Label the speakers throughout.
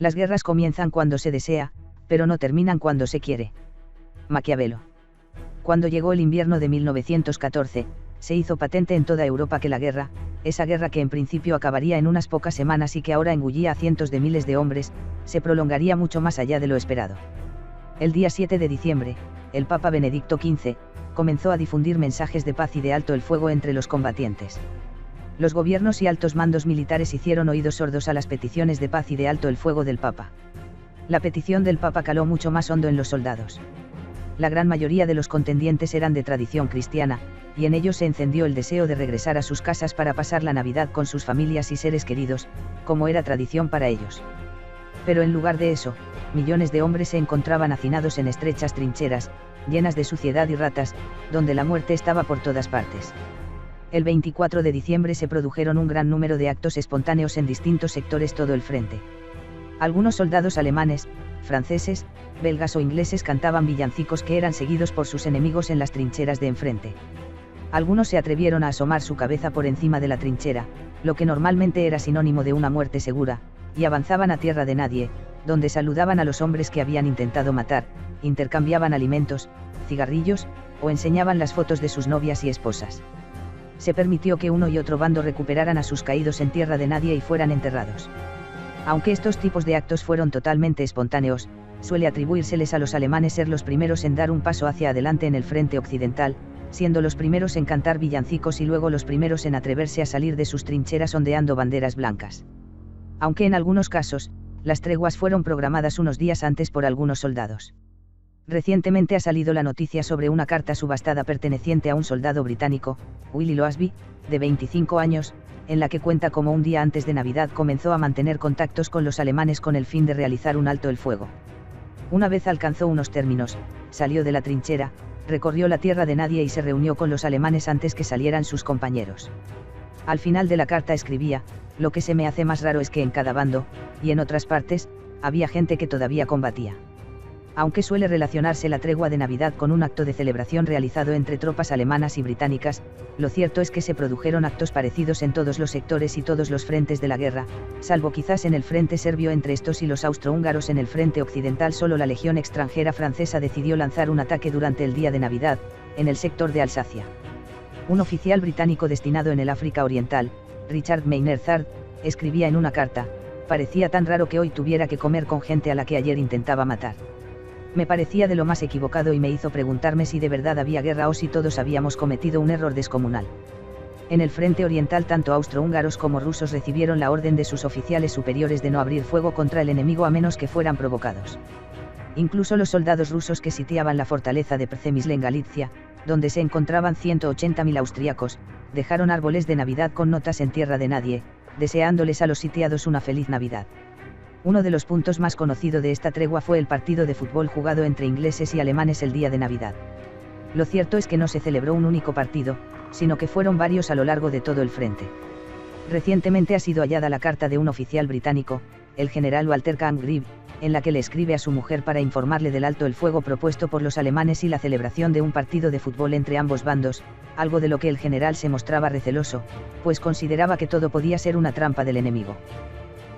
Speaker 1: Las guerras comienzan cuando se desea, pero no terminan cuando se quiere. Maquiavelo. Cuando llegó el invierno de 1914, se hizo patente en toda Europa que la guerra, esa guerra que en principio acabaría en unas pocas semanas y que ahora engullía a cientos de miles de hombres, se prolongaría mucho más allá de lo esperado. El día 7 de diciembre, el Papa Benedicto XV, comenzó a difundir mensajes de paz y de alto el fuego entre los combatientes. Los gobiernos y altos mandos militares hicieron oídos sordos a las peticiones de paz y de alto el fuego del Papa. La petición del Papa caló mucho más hondo en los soldados. La gran mayoría de los contendientes eran de tradición cristiana, y en ellos se encendió el deseo de regresar a sus casas para pasar la Navidad con sus familias y seres queridos, como era tradición para ellos. Pero en lugar de eso, millones de hombres se encontraban hacinados en estrechas trincheras, llenas de suciedad y ratas, donde la muerte estaba por todas partes. El 24 de diciembre se produjeron un gran número de actos espontáneos en distintos sectores todo el frente. Algunos soldados alemanes, franceses, belgas o ingleses cantaban villancicos que eran seguidos por sus enemigos en las trincheras de enfrente. Algunos se atrevieron a asomar su cabeza por encima de la trinchera, lo que normalmente era sinónimo de una muerte segura, y avanzaban a tierra de nadie, donde saludaban a los hombres que habían intentado matar, intercambiaban alimentos, cigarrillos, o enseñaban las fotos de sus novias y esposas. Se permitió que uno y otro bando recuperaran a sus caídos en tierra de nadie y fueran enterrados. Aunque estos tipos de actos fueron totalmente espontáneos, suele atribuírseles a los alemanes ser los primeros en dar un paso hacia adelante en el frente occidental, siendo los primeros en cantar villancicos y luego los primeros en atreverse a salir de sus trincheras ondeando banderas blancas. Aunque en algunos casos, las treguas fueron programadas unos días antes por algunos soldados. Recientemente ha salido la noticia sobre una carta subastada perteneciente a un soldado británico, Willie Loasby, de 25 años, en la que cuenta cómo un día antes de Navidad comenzó a mantener contactos con los alemanes con el fin de realizar un alto el fuego. Una vez alcanzó unos términos, salió de la trinchera, recorrió la tierra de nadie y se reunió con los alemanes antes que salieran sus compañeros. Al final de la carta escribía: lo que se me hace más raro es que en cada bando, y en otras partes, había gente que todavía combatía. Aunque suele relacionarse la tregua de Navidad con un acto de celebración realizado entre tropas alemanas y británicas, lo cierto es que se produjeron actos parecidos en todos los sectores y todos los frentes de la guerra, salvo quizás en el frente serbio entre estos y los austrohúngaros. En el frente occidental solo la legión extranjera francesa decidió lanzar un ataque durante el día de Navidad, en el sector de Alsacia. Un oficial británico destinado en el África Oriental, Richard Maynard, escribía en una carta: parecía tan raro que hoy tuviera que comer con gente a la que ayer intentaba matar. Me parecía de lo más equivocado y me hizo preguntarme si de verdad había guerra o si todos habíamos cometido un error descomunal. En el frente oriental tanto austrohúngaros como rusos recibieron la orden de sus oficiales superiores de no abrir fuego contra el enemigo a menos que fueran provocados. Incluso los soldados rusos que sitiaban la fortaleza de Przemysl en Galicia, donde se encontraban 180.000 austriacos, dejaron árboles de Navidad con notas en tierra de nadie, deseándoles a los sitiados una feliz Navidad. Uno de los puntos más conocidos de esta tregua fue el partido de fútbol jugado entre ingleses y alemanes el día de Navidad. Lo cierto es que no se celebró un único partido, sino que fueron varios a lo largo de todo el frente. Recientemente ha sido hallada la carta de un oficial británico, el general Walter Congreve, en la que le escribe a su mujer para informarle del alto el fuego propuesto por los alemanes y la celebración de un partido de fútbol entre ambos bandos, algo de lo que el general se mostraba receloso, pues consideraba que todo podía ser una trampa del enemigo.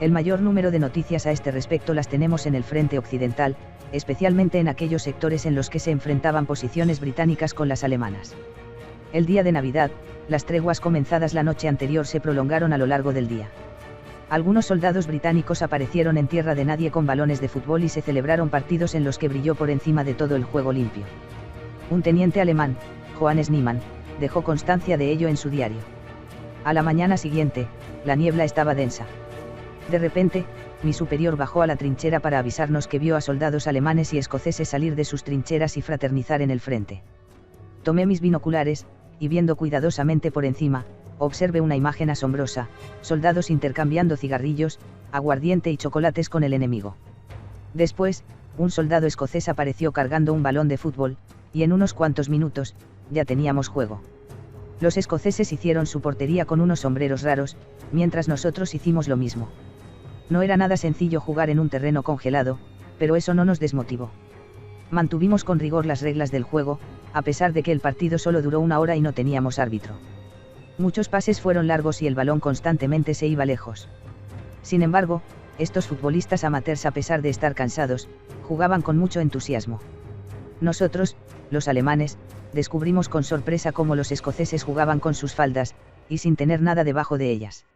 Speaker 1: El mayor número de noticias a este respecto las tenemos en el frente occidental, especialmente en aquellos sectores en los que se enfrentaban posiciones británicas con las alemanas. El día de Navidad, las treguas comenzadas la noche anterior se prolongaron a lo largo del día. Algunos soldados británicos aparecieron en tierra de nadie con balones de fútbol y se celebraron partidos en los que brilló por encima de todo el juego limpio. Un teniente alemán, Johannes Niemann, dejó constancia de ello en su diario. A la mañana siguiente, la niebla estaba densa. De repente, mi superior bajó a la trinchera para avisarnos que vio a soldados alemanes y escoceses salir de sus trincheras y fraternizar en el frente. Tomé mis binoculares, y viendo cuidadosamente por encima, observé una imagen asombrosa: soldados intercambiando cigarrillos, aguardiente y chocolates con el enemigo. Después, un soldado escocés apareció cargando un balón de fútbol, y en unos cuantos minutos, ya teníamos juego. Los escoceses hicieron su portería con unos sombreros raros, mientras nosotros hicimos lo mismo. No era nada sencillo jugar en un terreno congelado, pero eso no nos desmotivó. Mantuvimos con rigor las reglas del juego, a pesar de que el partido solo duró 1 hora y no teníamos árbitro. Muchos pases fueron largos y el balón constantemente se iba lejos. Sin embargo, estos futbolistas amateurs, a pesar de estar cansados, jugaban con mucho entusiasmo. Nosotros, los alemanes, descubrimos con sorpresa cómo los escoceses jugaban con sus faldas, y sin tener nada debajo de ellas.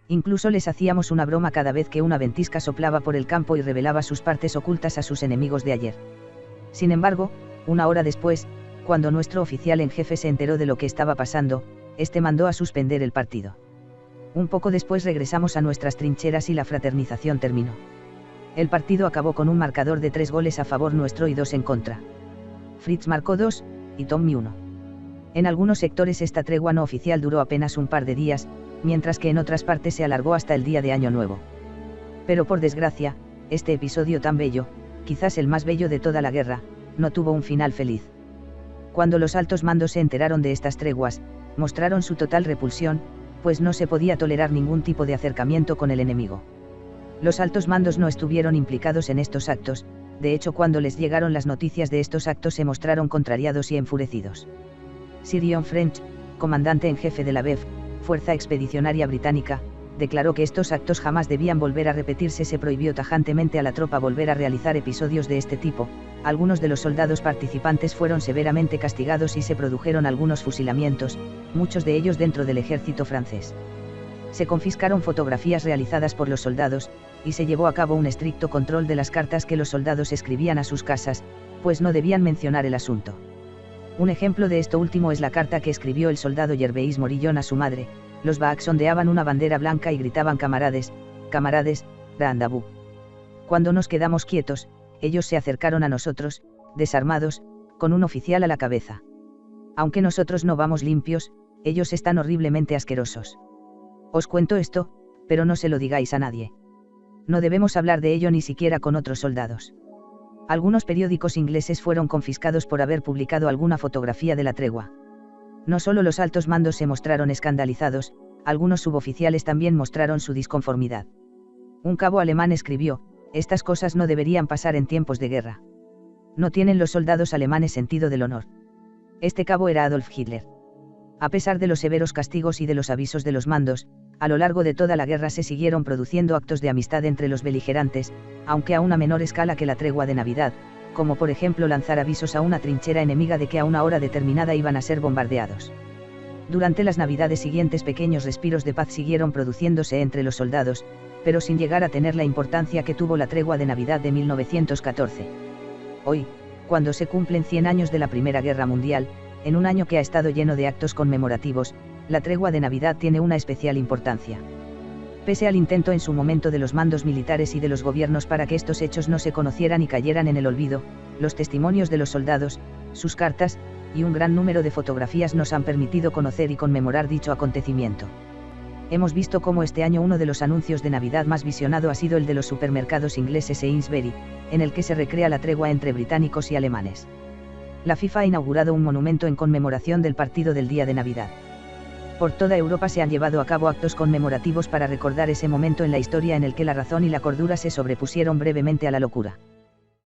Speaker 1: Incluso les hacíamos una broma cada vez que una ventisca soplaba por el campo y revelaba sus partes ocultas a sus enemigos de ayer. Sin embargo, una hora después, cuando nuestro oficial en jefe se enteró de lo que estaba pasando, este mandó a suspender el partido. Un poco después regresamos a nuestras trincheras y la fraternización terminó. El partido acabó con un marcador de 3 goles a favor nuestro y 2 en contra. Fritz marcó 2, y Tommy 1. En algunos sectores esta tregua no oficial duró apenas un par de días, mientras que en otras partes se alargó hasta el día de Año Nuevo. Pero por desgracia, este episodio tan bello, quizás el más bello de toda la guerra, no tuvo un final feliz. Cuando los altos mandos se enteraron de estas treguas, mostraron su total repulsión, pues no se podía tolerar ningún tipo de acercamiento con el enemigo. Los altos mandos no estuvieron implicados en estos actos, de hecho cuando les llegaron las noticias de estos actos se mostraron contrariados y enfurecidos. Sir John French, comandante en jefe de la BEF, Fuerza Expedicionaria Británica, declaró que estos actos jamás debían volver a repetirse. Se prohibió tajantemente a la tropa volver a realizar episodios de este tipo. Algunos de los soldados participantes fueron severamente castigados y se produjeron algunos fusilamientos, muchos de ellos dentro del ejército francés. Se confiscaron fotografías realizadas por los soldados, y se llevó a cabo un estricto control de las cartas que los soldados escribían a sus casas, pues no debían mencionar el asunto. Un ejemplo de esto último es la carta que escribió el soldado Gervais Morillon a su madre. Los Baaks ondeaban una bandera blanca y gritaban camarades, camarades, rendezvous. Cuando nos quedamos quietos, ellos se acercaron a nosotros, desarmados, con un oficial a la cabeza. Aunque nosotros no vamos limpios, ellos están horriblemente asquerosos. Os cuento esto, pero no se lo digáis a nadie. No debemos hablar de ello ni siquiera con otros soldados. Algunos periódicos ingleses fueron confiscados por haber publicado alguna fotografía de la tregua. No solo los altos mandos se mostraron escandalizados, algunos suboficiales también mostraron su disconformidad. Un cabo alemán escribió: estas cosas no deberían pasar en tiempos de guerra. No tienen los soldados alemanes sentido del honor. Este cabo era Adolf Hitler. A pesar de los severos castigos y de los avisos de los mandos, a lo largo de toda la guerra se siguieron produciendo actos de amistad entre los beligerantes, aunque a una menor escala que la tregua de Navidad, como por ejemplo lanzar avisos a una trinchera enemiga de que a una hora determinada iban a ser bombardeados. Durante las Navidades siguientes pequeños respiros de paz siguieron produciéndose entre los soldados, pero sin llegar a tener la importancia que tuvo la tregua de Navidad de 1914. Hoy, cuando se cumplen 100 años de la Primera Guerra Mundial, en un año que ha estado lleno de actos conmemorativos, la tregua de Navidad tiene una especial importancia. Pese al intento en su momento de los mandos militares y de los gobiernos para que estos hechos no se conocieran y cayeran en el olvido, los testimonios de los soldados, sus cartas, y un gran número de fotografías nos han permitido conocer y conmemorar dicho acontecimiento. Hemos visto cómo este año uno de los anuncios de Navidad más visionado ha sido el de los supermercados ingleses Sainsbury, en el que se recrea la tregua entre británicos y alemanes. La FIFA ha inaugurado un monumento en conmemoración del partido del día de Navidad. Por toda Europa se han llevado a cabo actos conmemorativos para recordar ese momento en la historia en el que la razón y la cordura se sobrepusieron brevemente a la locura.